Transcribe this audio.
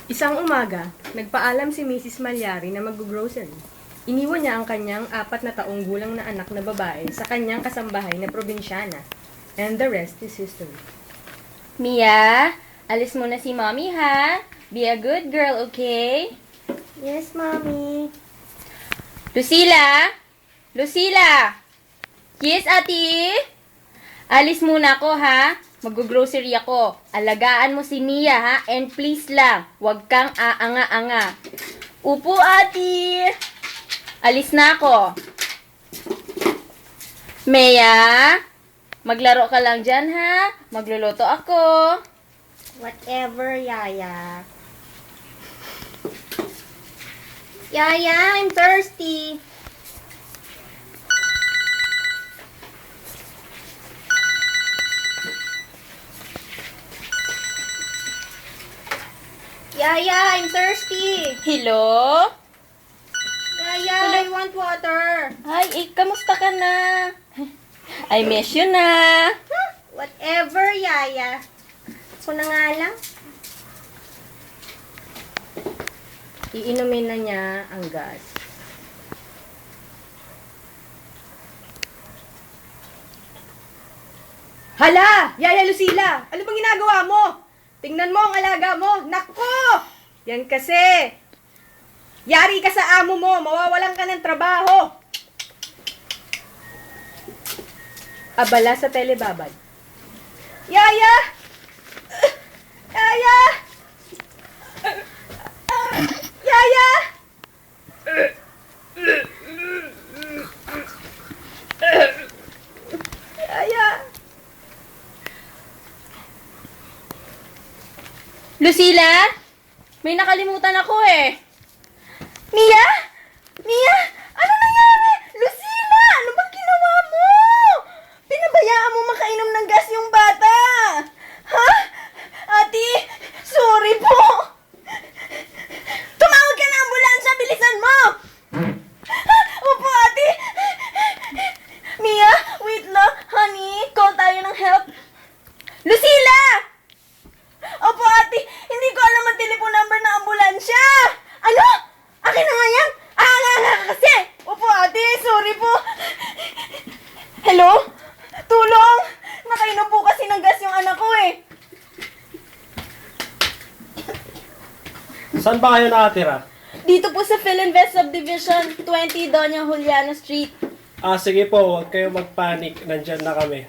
Isang umaga, nagpaalam si Mrs. Malyari na mag-grocery. Iniwan niya ang kanyang 4 na taong gulang na anak na babae sa kanyang kasambahay na probinsyana. And the rest is history. Mia, alis muna si Mommy ha? Be a good girl, okay? Yes, Mommy. Lucila? Lucila? Yes, ate? Alis muna ako ha? Mag-grocery ako. Alagaan mo si Mia ha? And please lang, wag kang aanga-anga. Upo, ate! Alis na ako. Mia? Maglaro ka lang dyan ha? Magluluto ako. Whatever, Yaya. Yaya, I'm thirsty. Yaya, I'm thirsty. Hello? Yaya, I want water. Ay, kamusta ka na? I miss you na. Whatever, Yaya. Ako na nga lang. Iinumin na niya ang gas. Hala! Yaya Lucila! Ano bang ginagawa mo? Tingnan mo ang alaga mo! Nako! Yan kasi! Yari ka sa amo mo! Mawawalan ka ng trabaho! Abala sa telebabad. Yaya! Yaya! Yaya! Yaya! Lucila? May nakalimutan ako eh. Mia? Mia? Ano nangyari? Lucila! Ano bang ginawa mo? Pinabayaan mo makainom ng gas yung bata. Ha? Ate, sorry po. Tumawag ka ng ambulansya, bilisan mo! Opo, ate! Mia, wait lang. Honey, call tayo ng help. Lucila! Opo, ate. Hindi ko alam ang telephone number ng ambulansya. Ano? Akin na nga yan. Nga kasi. Opo, ate. Sorry po. Hello? Tulong! Nakainom po kasi ng gas yung anak ko eh. Saan ba kayo nakatira? Dito po sa Philinvest Subdivision, 20 Doña Juliana Street. Sige po, huwag kayo magpanik. Nandyan na kami.